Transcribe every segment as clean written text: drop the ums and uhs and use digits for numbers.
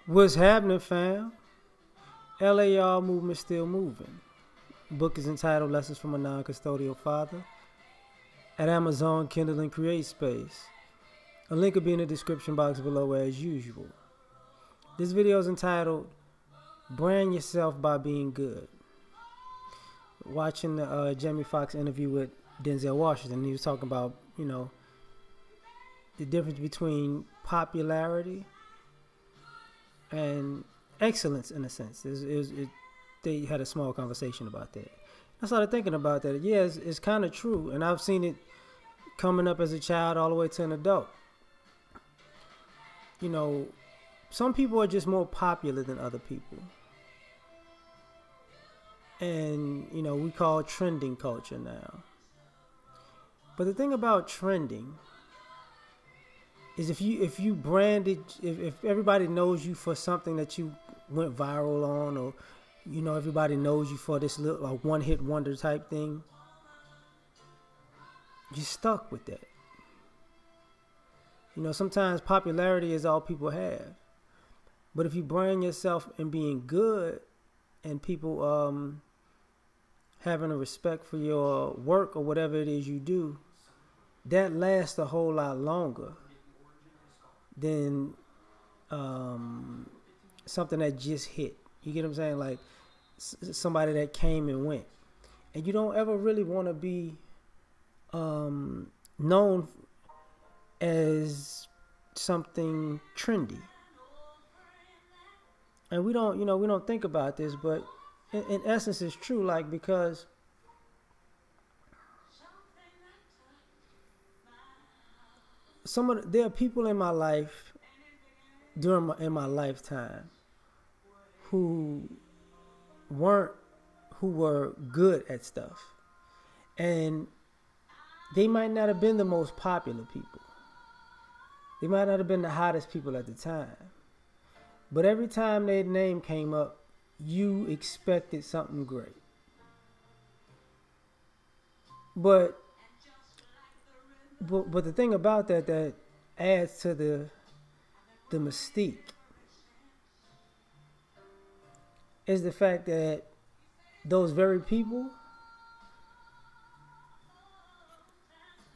What's happening, fam? L.A.R. movement still moving. Book is entitled Lessons from a Non-Custodial Father at Amazon, Kindle, and Create Space. A link will be in the description box below as usual. This video is entitled Brand Yourself by Being Good. Watching the Jamie Foxx interview with Denzel Washington, he was talking about, the difference between popularity and excellence, in a sense. They had a small conversation about that. I started thinking about that. Yeah, it's kind of true, and I've seen it coming up as a child all the way to an adult. Some people are just more popular than other people. And, we call trending culture now. But the thing about trending is if you branded, if everybody knows you for something that you went viral on, or everybody knows you for this little like one-hit wonder type thing, you're stuck with that. Sometimes popularity is all people have. But if you brand yourself in being good and people having a respect for your work or whatever it is you do, that lasts a whole lot longer than something that just hit. You get what I'm saying? Like somebody that came and went. And you don't ever really want to be known as something trendy. And we don't think about this, but in essence it's true, like, because there are people in my life in my lifetime who were good at stuff, and they might not have been the most popular people. They might not have been the hottest people at the time. But every time their name came up, you expected something great. But the thing about that adds to the mystique is the fact that those very people,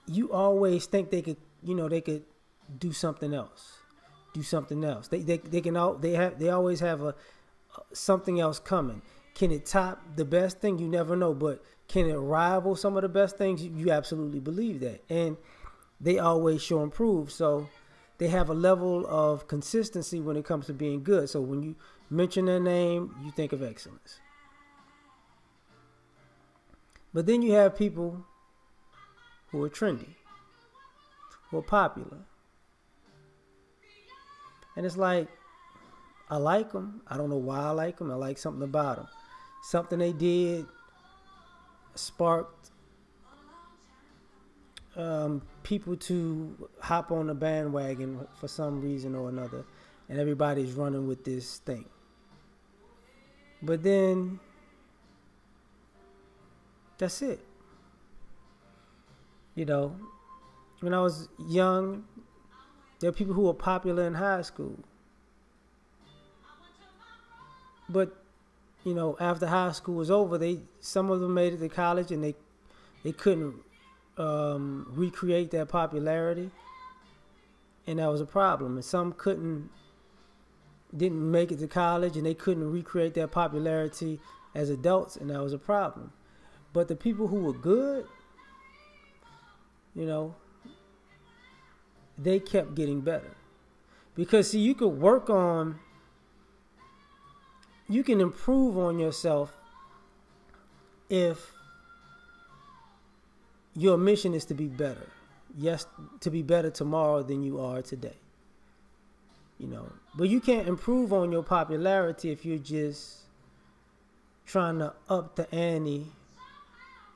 you always think they could do something else. They always have something else coming. Can it top the best thing? You never know, but can it rival some of the best things? You absolutely believe that. And they always show and prove. So they have a level of consistency when it comes to being good. So when you mention their name, you think of excellence. But then you have people who are trendy, who are popular. And it's like, I like them. I don't know why I like them. I like something about them. Something they did sparked people to hop on the bandwagon for some reason or another. And everybody's running with this thing. But then, that's it. When I was young, there are people who were popular in high school. But, after high school was over, some of them made it to college and they couldn't recreate that popularity. And that was a problem. And some didn't make it to college and they couldn't recreate their popularity as adults, and that was a problem. But the people who were good, they kept getting better. Because, see, you can improve on yourself if your mission is to be better. Yes, to be better tomorrow than you are today. But you can't improve on your popularity if you're just trying to up the ante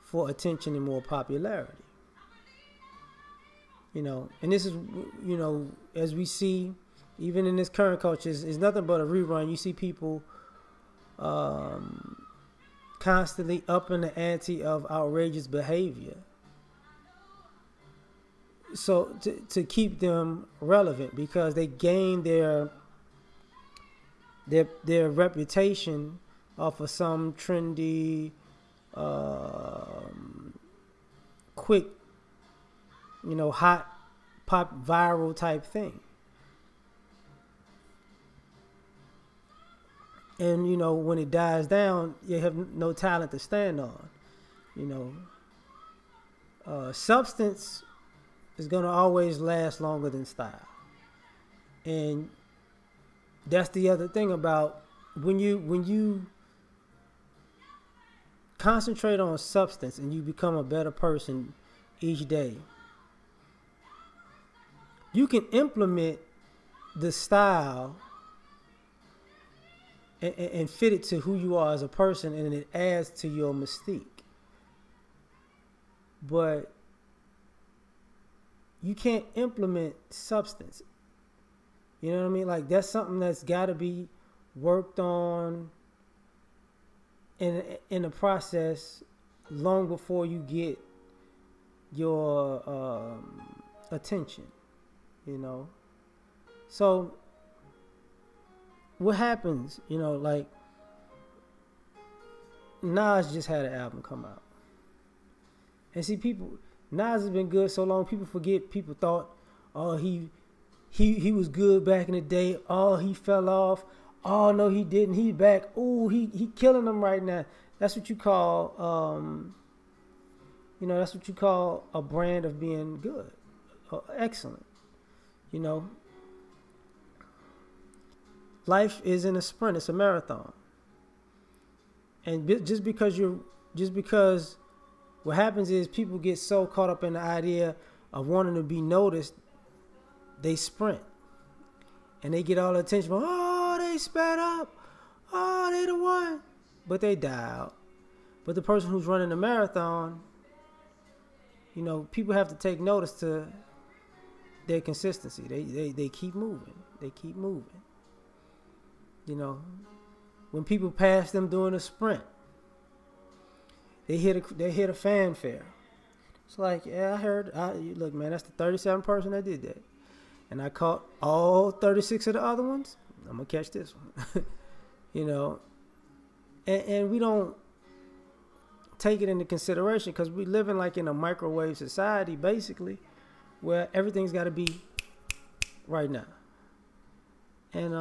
for attention and more popularity. And this is, as we see, even in this current culture, is nothing but a rerun. You see people constantly upping the ante of outrageous behavior, so to keep them relevant, because they gain their their reputation off of some trendy, quick, hot, pop, viral type thing. And when it dies down, you have no talent to stand on. You substance is gonna always last longer than style, and that's the other thing about when you concentrate on substance and you become a better person each day. You can implement the style and fit it to who you are as a person, and it adds to your mystique. But you can't implement substance. You know what I mean? Like, that's something that's got to be worked on in the process long before you get your attention. So what happens? Like, Nas just had an album come out, and see, Nas has been good so long, people forget. People thought, oh, he was good back in the day. Oh, he fell off. Oh, no, he didn't. He's back. Oh, he killing them right now. That's what you call, that's what you call a brand of being good, excellent. Life isn't a sprint; it's a marathon. And just because what happens is people get so caught up in the idea of wanting to be noticed, they sprint. And they get all the attention. Oh, they sped up. Oh, they the one. But they die out. But the person who's running the marathon, people have to take notice to their consistency. They keep moving. They keep moving. When people pass them doing a sprint, they hit a fanfare. It's like, yeah, I heard. Look, man, that's the 37th person that did that, and I caught all 36 of the other ones. I'm gonna catch this one. And we don't take it into consideration because we living like in a microwave society, basically, where everything's got to be right now. And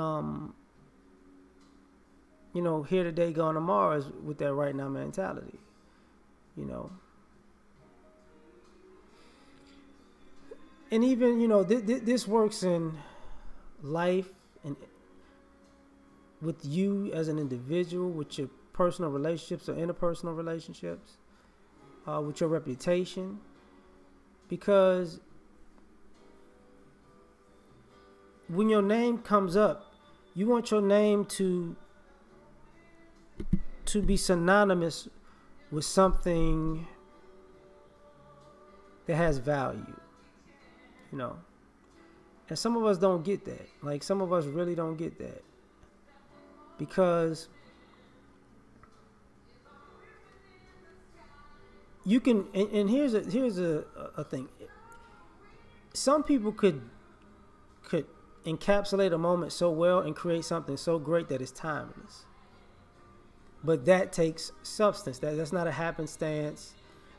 here today, gone tomorrow is with that right now mentality. And even this works in life and with you as an individual, with your personal relationships or interpersonal relationships, with your reputation, because when your name comes up, you want your name to be synonymous with something that has value, and some of us don't get that. Like, some of us really don't get that, because you can, and here's a thing. Some people could encapsulate a moment so well and create something so great that it's timeless. But that takes substance. That's not a happenstance,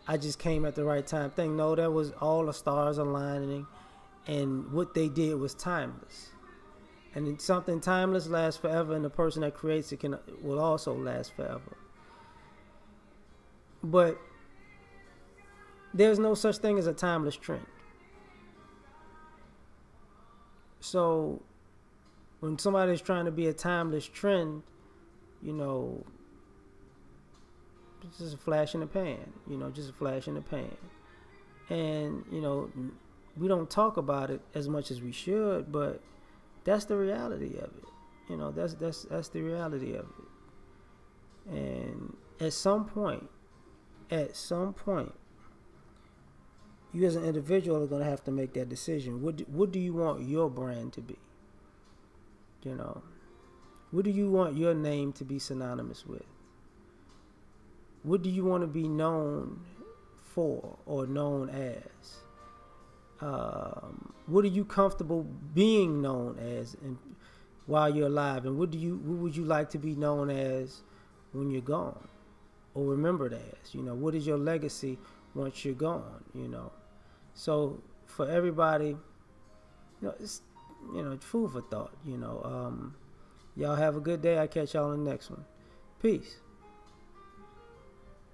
I just came at the right time thing. No, that was all the stars aligning, and what they did was timeless. And something timeless lasts forever, and the person that creates it will also last forever. But there's no such thing as a timeless trend. So when somebody's trying to be a timeless trend, it's just a flash in the pan, just a flash in the pan. And, we don't talk about it as much as we should, but that's the reality of it. That's the reality of it. And at some point, you as an individual are going to have to make that decision. What do you want your brand to be? What do you want your name to be synonymous with? What do you want to be known for or known as? What are you comfortable being known as? And while you're alive, and what would you like to be known as when you're gone, or remembered as? What is your legacy once you're gone? So for everybody, it's food for thought. Y'all have a good day. I catch y'all in the next one. Peace.